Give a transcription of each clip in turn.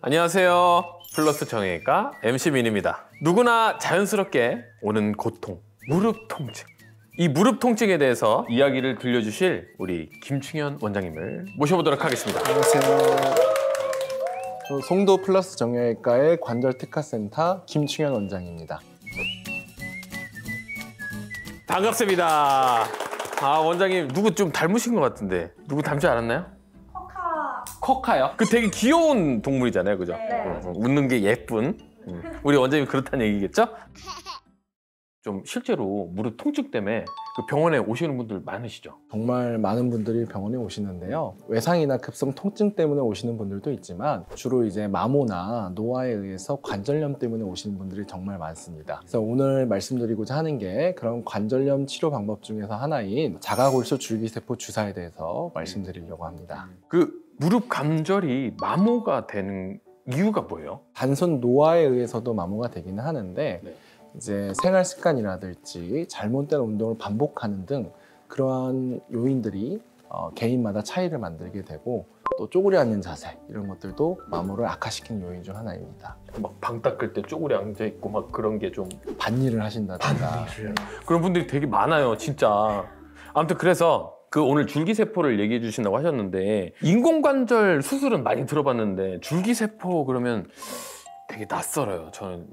안녕하세요. 플러스 정형외과 MC 민입니다. 누구나 자연스럽게 오는 고통, 무릎 통증. 이 무릎 통증에 대해서 이야기를 들려주실 우리 김충현 원장님을 모셔보도록 하겠습니다. 안녕하세요. 저 송도 플러스 정형외과의 관절 특화센터 김충현 원장입니다. 반갑습니다. 원장님 누구 좀 닮으신 것 같은데 누구 닮지 않았나요? 커카요? 그 되게 귀여운 동물이잖아요, 그죠? 네. 웃는 게 예쁜. 우리 원장님 그렇다는 얘기겠죠? 좀 실제로 무릎 통증 때문에 그 병원에 오시는 분들 많으시죠? 정말 많은 분들이 병원에 오시는데요. 외상이나 급성 통증 때문에 오시는 분들도 있지만 주로 이제 마모나 노화에 의해서 관절염 때문에 오시는 분들이 정말 많습니다. 그래서 오늘 말씀드리고자 하는 게 그런 관절염 치료 방법 중에서 하나인 자가골수 줄기세포 주사에 대해서 말씀드리려고 합니다. 그 무릎 관절이 마모가 되는 이유가 뭐예요? 단순 노화에 의해서도 마모가 되기는 하는데 네. 이제 생활 습관이라든지 잘못된 운동을 반복하는 등 그러한 요인들이 개인마다 차이를 만들게 되고 또 쪼그려 앉는 자세 이런 것들도 마모를 악화시키는 요인 중 하나입니다. 막 방 닦을 때 쪼그려 앉아 있고 막 그런 게 좀 반일을 하신다든가 그런 분들이 되게 많아요, 진짜. 아무튼 그래서 그 오늘 줄기세포를 얘기해 주신다고 하셨는데 인공관절 수술은 많이 들어봤는데 줄기세포 그러면 되게 낯설어요. 저는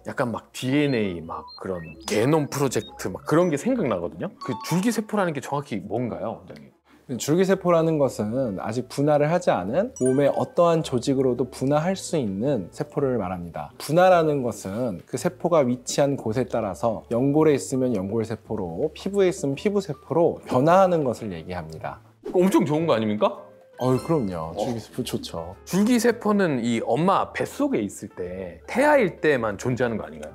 약간 막 DNA 막 그런 게놈 프로젝트 막 그런 게 생각나거든요. 그 줄기세포라는 게 정확히 뭔가요, 원장님? 줄기세포라는 것은 아직 분할을 하지 않은 몸의 어떠한 조직으로도 분할할 수 있는 세포를 말합니다. 분할하는 것은 그 세포가 위치한 곳에 따라서 연골에 있으면 연골세포로, 피부에 있으면 피부세포로 변화하는 것을 얘기합니다. 엄청 좋은 거 아닙니까? 그럼요. 줄기세포 좋죠. 줄기세포는 이 엄마 뱃속에 있을 때 태아일 때만 존재하는 거 아닌가요?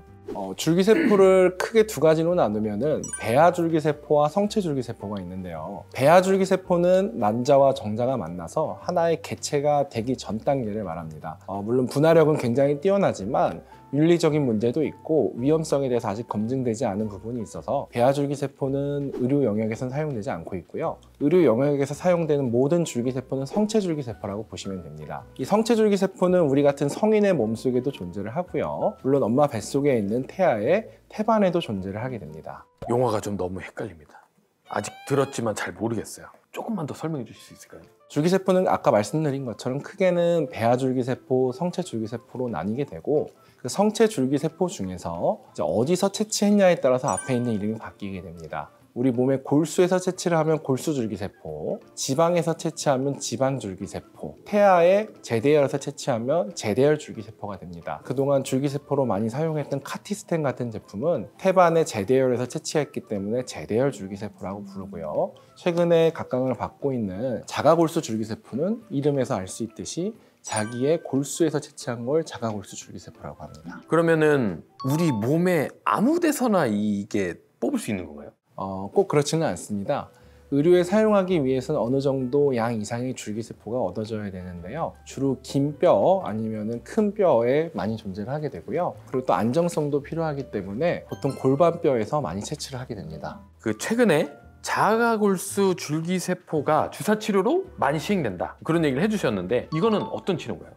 줄기세포를 크게 두 가지로 나누면은 배아줄기세포와 성체줄기세포가 있는데요. 배아줄기세포는 난자와 정자가 만나서 하나의 개체가 되기 전 단계를 말합니다. 물론 분화력은 굉장히 뛰어나지만 윤리적인 문제도 있고 위험성에 대해서 아직 검증되지 않은 부분이 있어서 배아줄기세포는 의료 영역에서는 사용되지 않고 있고요. 의료 영역에서 사용되는 모든 줄기세포는 성체줄기세포라고 보시면 됩니다. 이 성체줄기세포는 우리 같은 성인의 몸속에도 존재를 하고요. 물론 엄마 뱃속에 있는 태아의 태반에도 존재를 하게 됩니다. 용어가 좀 너무 헷갈립니다. 아직 들었지만 잘 모르겠어요. 조금만 더 설명해 주실 수 있을까요? 줄기세포는 아까 말씀드린 것처럼 크게는 배아줄기세포, 성체줄기세포로 나뉘게 되고 그 성체줄기세포 중에서 이제 어디서 채취했냐에 따라서 앞에 있는 이름이 바뀌게 됩니다. 우리 몸의 골수에서 채취를 하면 골수줄기세포, 지방에서 채취하면 지방줄기세포, 태아의 제대열에서 채취하면 제대열줄기세포가 됩니다. 그동안 줄기세포로 많이 사용했던 카티스텐 같은 제품은 태반의 제대열에서 채취했기 때문에 제대열줄기세포라고 부르고요. 최근에 각광을 받고 있는 자가골수줄기세포는 이름에서 알 수 있듯이 자기의 골수에서 채취한 걸 자가골수 줄기세포라고 합니다. 그러면은 우리 몸에 아무 데서나 이게 뽑을 수 있는 건가요? 꼭 그렇지는 않습니다. 의료에 사용하기 위해서는 어느 정도 양 이상의 줄기세포가 얻어져야 되는데요. 주로 긴 뼈 아니면 큰 뼈에 많이 존재를 하게 되고요. 그리고 또 안정성도 필요하기 때문에 보통 골반뼈에서 많이 채취를 하게 됩니다. 그 최근에 자가골수 줄기세포가 주사치료로 많이 시행된다 그런 얘기를 해주셨는데 이거는 어떤 치료인가요?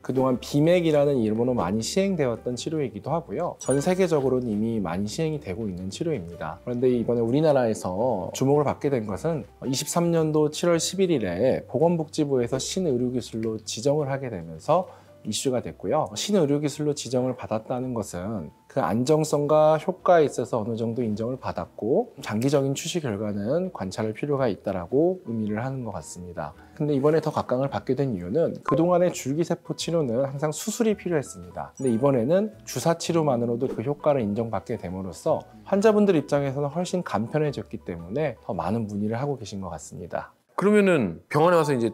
그동안 비맥이라는 이름으로 많이 시행되었던 치료이기도 하고요. 전 세계적으로는 이미 많이 시행이 되고 있는 치료입니다. 그런데 이번에 우리나라에서 주목을 받게 된 것은 23년도 7월 11일에 보건복지부에서 신의료기술로 지정을 하게 되면서 이슈가 됐고요. 신의료기술로 지정을 받았다는 것은 그 안정성과 효과에 있어서 어느 정도 인정을 받았고 장기적인 추시 결과는 관찰할 필요가 있다라고 의미를 하는 것 같습니다. 근데 이번에 더 각광을 받게 된 이유는 그동안의 줄기세포 치료는 항상 수술이 필요했습니다. 근데 이번에는 주사 치료만으로도 그 효과를 인정받게 됨으로써 환자분들 입장에서는 훨씬 간편해졌기 때문에 더 많은 문의를 하고 계신 것 같습니다. 그러면은 병원에 와서 이제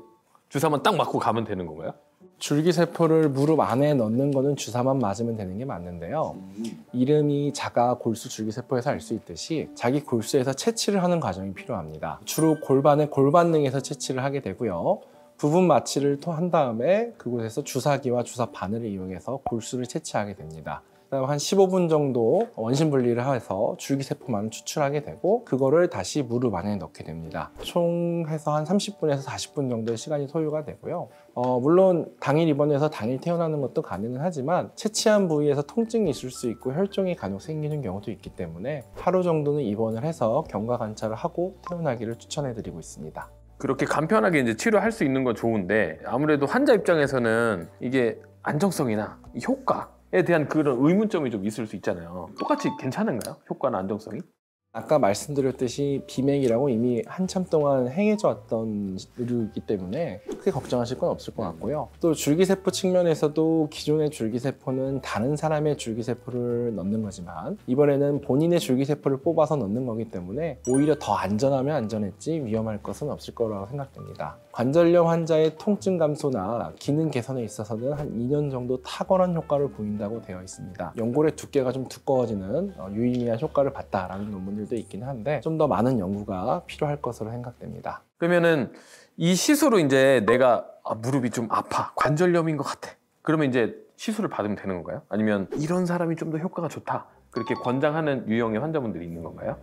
주사만 딱 맞고 가면 되는 건가요? 줄기세포를 무릎 안에 넣는 거는 주사만 맞으면 되는 게 맞는데요. 이름이 자가 골수 줄기세포에서 알 수 있듯이 자기 골수에서 채취를 하는 과정이 필요합니다. 주로 골반의 골반능에서 채취를 하게 되고요. 부분 마취를 한 다음에 그곳에서 주사기와 주사 바늘을 이용해서 골수를 채취하게 됩니다. 그다음 한 15분 정도 원심 분리를 해서 줄기세포만을 추출하게 되고 그거를 다시 무릎 안에 넣게 됩니다. 총 해서 한 30분에서 40분 정도의 시간이 소요가 되고요. 물론 당일 입원해서 당일 퇴원하는 것도 가능은 하지만 채취한 부위에서 통증이 있을 수 있고 혈종이 간혹 생기는 경우도 있기 때문에 하루 정도는 입원을 해서 경과 관찰을 하고 퇴원하기를 추천해 드리고 있습니다. 그렇게 간편하게 이제 치료할 수 있는 건 좋은데 아무래도 환자 입장에서는 이게 안정성이나 효과에 대한 그런 의문점이 좀 있을 수 있잖아요. 똑같이 괜찮은가요? 효과나 안정성이? 아까 말씀드렸듯이 비맥이라고 이미 한참 동안 행해져 왔던 의료이기 때문에 크게 걱정하실 건 없을 것 같고요. 또 줄기세포 측면에서도 기존의 줄기세포는 다른 사람의 줄기세포를 넣는 거지만 이번에는 본인의 줄기세포를 뽑아서 넣는 거기 때문에 오히려 더 안전하면 안전했지 위험할 것은 없을 거라고 생각됩니다. 관절염 환자의 통증 감소나 기능 개선에 있어서는 한 2년 정도 탁월한 효과를 보인다고 되어 있습니다. 연골의 두께가 좀 두꺼워지는 유의미한 효과를 봤다라는 논문들도 있긴 한데 좀 더 많은 연구가 필요할 것으로 생각됩니다. 그러면은 이 시술로 이제 내가 무릎이 좀 아파, 관절염인 것 같아. 그러면 이제 시술을 받으면 되는 건가요? 아니면 이런 사람이 좀 더 효과가 좋다. 그렇게 권장하는 유형의 환자분들이 있는 건가요?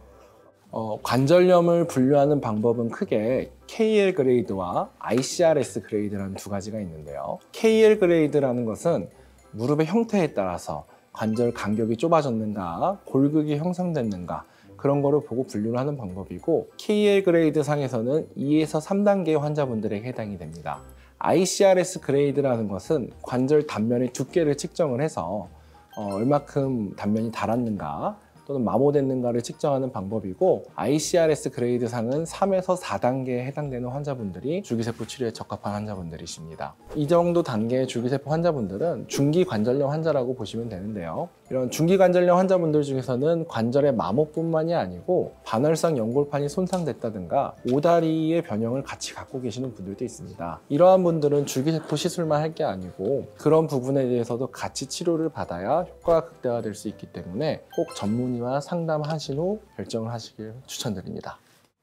관절염을 분류하는 방법은 크게 KL 그레이드와 ICRS 그레이드라는 두 가지가 있는데요. KL 그레이드라는 것은 무릎의 형태에 따라서 관절 간격이 좁아졌는가, 골격이 형성됐는가 그런 거를 보고 분류를 하는 방법이고 KL 그레이드 상에서는 2에서 3단계의 환자분들에게 해당이 됩니다. ICRS 그레이드라는 것은 관절 단면의 두께를 측정을 해서 얼마큼 단면이 닳았는가 또는 마모됐는가를 측정하는 방법이고 ICRS 그레이드 상은 3에서 4단계에 해당되는 환자분들이 줄기세포 치료에 적합한 환자분들이십니다. 이 정도 단계의 줄기세포 환자분들은 중기 관절염 환자라고 보시면 되는데요. 이런 중기 관절염 환자분들 중에서는 관절의 마모뿐만이 아니고 반월상 연골판이 손상됐다든가 오다리의 변형을 같이 갖고 계시는 분들도 있습니다. 이러한 분들은 줄기세포 시술만 할 게 아니고 그런 부분에 대해서도 같이 치료를 받아야 효과가 극대화될 수 있기 때문에 꼭 전문의와 상담하신 후 결정을 하시길 추천드립니다.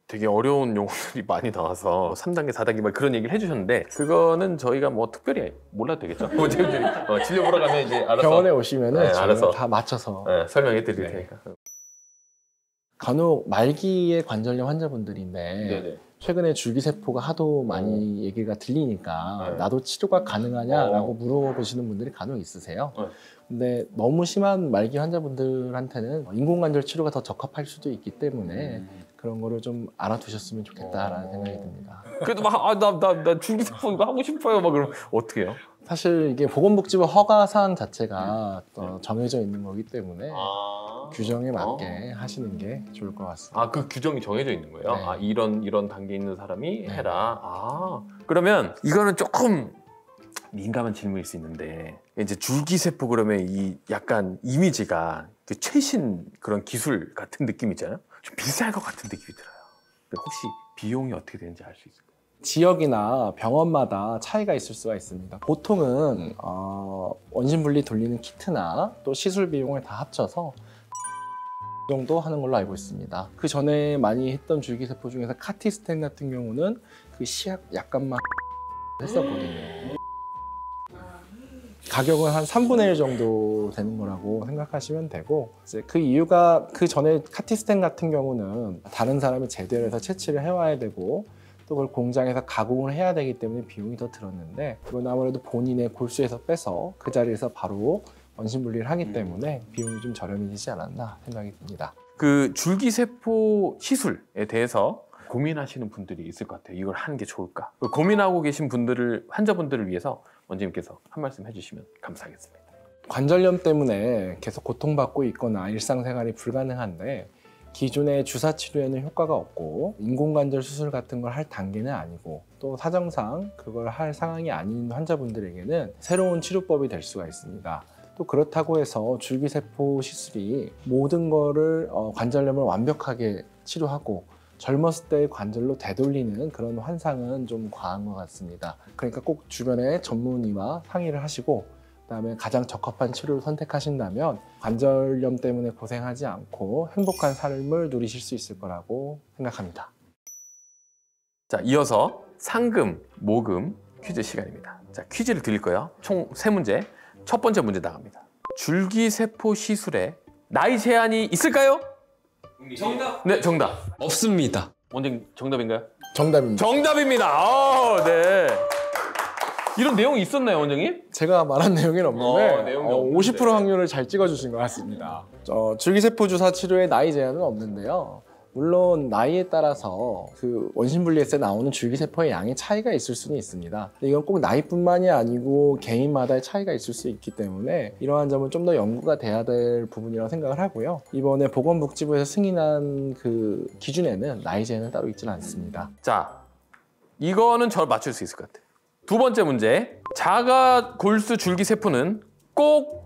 되게 어려운 용어들이 많이 나와서 3단계, 4단계 막 그런 얘기를 해주셨는데 그거는 저희가 뭐 특별히 몰라도 되겠죠? 진료 보러 가면 이제 알아서 병원에 오시면 네, 알아서 다 맞춰서 설명해 드릴 네. 테니까. 간혹 말기의 관절염 환자분들인데 네네. 최근에 줄기세포가 하도 많이 얘기가 들리니까 네. 나도 치료가 가능하냐라고 물어보시는 분들이 간혹 있으세요. 네. 근데 너무 심한 말기 환자분들한테는 인공관절 치료가 더 적합할 수도 있기 때문에 그런 거를 좀 알아두셨으면 좋겠다라는 생각이 듭니다. 그래도 막 나 줄기세포 이거 하고 싶어요. 막 그러면 어떻게 해요? 사실 이게 보건복지부 허가 사항 자체가 정해져 있는 거기 때문에 규정에 맞게 하시는 게 좋을 것 같습니다. 그 규정이 정해져 있는 거예요? 네. 이런 단계에 있는 사람이 네. 해라. 그러면 이거는 조금 민감한 질문일 수 있는데 이제 줄기세포 그러면 이 약간 이미지가 그 최신 그런 기술 같은 느낌 있잖아요. 좀 비쌀 것 같은 느낌이 들어요. 근데 혹시 비용이 어떻게 되는지 알 수 있을까요? 지역이나 병원마다 차이가 있을 수가 있습니다. 보통은 원심분리 돌리는 키트나 또 시술 비용을 다 합쳐서 그 정도 하는 걸로 알고 있습니다. 그 전에 많이 했던 줄기세포 중에서 카티스텐 같은 경우는 그 시약 약간만 했었거든요. 가격은 한 3분의 1 정도 되는 거라고 생각하시면 되고 이제 그 이유가 그 전에 카티스텐 같은 경우는 다른 사람이 제대로 해서 채취를 해와야 되고 또 그걸 공장에서 가공을 해야 되기 때문에 비용이 더 들었는데 이건 아무래도 본인의 골수에서 빼서 그 자리에서 바로 원심분리를 하기 때문에 비용이 좀 저렴해지지 않았나 생각이 듭니다. 그 줄기세포 시술에 대해서 고민하시는 분들이 있을 것 같아요. 이걸 하는 게 좋을까? 고민하고 계신 환자분들을 위해서 원장님께서 한 말씀 해주시면 감사하겠습니다. 관절염 때문에 계속 고통받고 있거나 일상생활이 불가능한데 기존의 주사 치료에는 효과가 없고 인공관절 수술 같은 걸 할 단계는 아니고 또 사정상 그걸 할 상황이 아닌 환자분들에게는 새로운 치료법이 될 수가 있습니다. 또 그렇다고 해서 줄기세포 시술이 모든 거를 관절염을 완벽하게 치료하고 젊었을 때의 관절로 되돌리는 그런 환상은 좀 과한 것 같습니다. 그러니까 꼭 주변에 전문의와 상의를 하시고 그다음에 가장 적합한 치료를 선택하신다면 관절염 때문에 고생하지 않고 행복한 삶을 누리실 수 있을 거라고 생각합니다. 자, 이어서 상금, 모금 퀴즈 시간입니다. 자, 퀴즈를 드릴 거예요. 총 3문제. 첫 번째 문제 나갑니다. 줄기세포 시술에 나이 제한이 있을까요? 정답. 네, 정답. 없습니다. 원장님 정답인가요? 정답입니다. 정답입니다. 네. 이런 내용이 있었나요, 원장님? 제가 말한 내용은 없는데 내용이 없는데. 50% 확률을 잘 찍어주신 것 같습니다. 줄기세포 주사 치료에 나이 제한은 없는데요. 물론 나이에 따라서 그 원심분리에서 나오는 줄기세포의 양의 차이가 있을 수는 있습니다. 근데 이건 꼭 나이뿐만이 아니고 개인마다의 차이가 있을 수 있기 때문에 이러한 점은 좀 더 연구가 돼야 될 부분이라고 생각을 하고요. 이번에 보건복지부에서 승인한 그 기준에는 나이 제한은 따로 있지는 않습니다. 자, 이거는 저 맞출 수 있을 것 같아요. 두 번째 문제. 자가골수 줄기세포는 꼭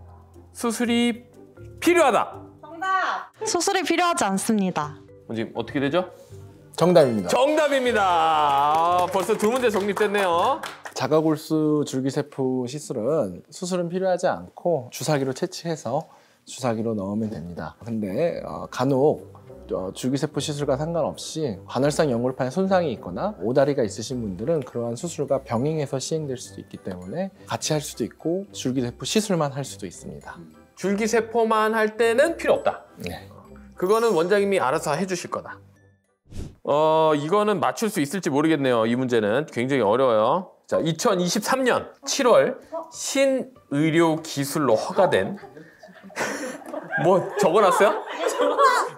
수술이 필요하다. 수술이 필요하지 않습니다. 원장님 어떻게 되죠? 정답입니다. 정답입니다. 벌써 두 문제 정립됐네요. 자가골수 줄기세포 시술은 수술은 필요하지 않고 주사기로 채취해서 주사기로 넣으면 됩니다. 근데 간혹 줄기세포 시술과 상관없이 관할성 연골판에 손상이 있거나 오다리가 있으신 분들은 그러한 수술과 병행해서 시행될 수도 있기 때문에 같이 할 수도 있고 줄기세포 시술만 할 수도 있습니다. 줄기세포만 할 때는 필요 없다. 네. 그거는 원장님이 알아서 해주실 거다. 이거는 맞출 수 있을지 모르겠네요. 이 문제는 굉장히 어려워요. 자, 2023년 7월 신의료기술로 허가된 뭐 적어놨어요?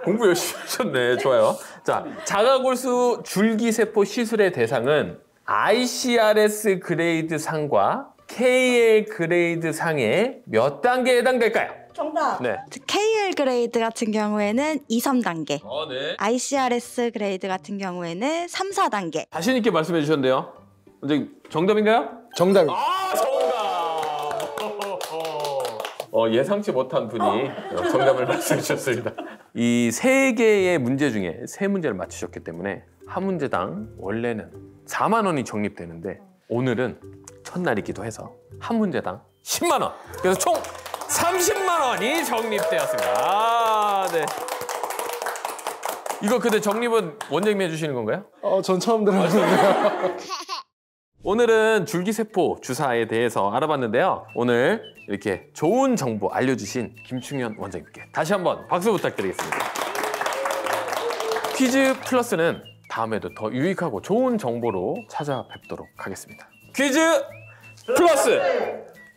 공부 열심히 하셨네. 좋아요. 자, 자가골수 줄기세포 시술의 대상은 ICRS 그레이드 상과 KL 그레이드 상의 몇 단계에 해당될까요? 정답. 네. KL 그레이드 같은 경우에는 2, 3단계. 네. ICRS 그레이드 같은 경우에는 3, 4단계. 자신 있게 말씀해 주셨는데요. 원장님 정답인가요? 정답입니다. 아, 정답! 예상치 못한 분이 정답을 말씀해 주셨습니다. 이 세 개의 문제 중에 세 문제를 맞추셨기 때문에 한 문제당 원래는 4만 원이 적립되는데 오늘은 첫날이기도 해서 한 문제당 10만 원. 그래서 총 30만 원이 적립되었습니다. 아, 네. 이거 근데 적립은 원장님이 해주시는 건가요? 전 처음 들어봤는데요. 오늘은 줄기세포 주사에 대해서 알아봤는데요. 오늘 이렇게 좋은 정보 알려주신 김충현 원장님께 다시 한번 박수 부탁드리겠습니다. 퀴즈 플러스는 다음에도 더 유익하고 좋은 정보로 찾아뵙도록 하겠습니다. 퀴즈 플러스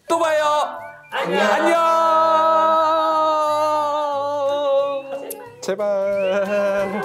또 봐요. 안녕. 제발.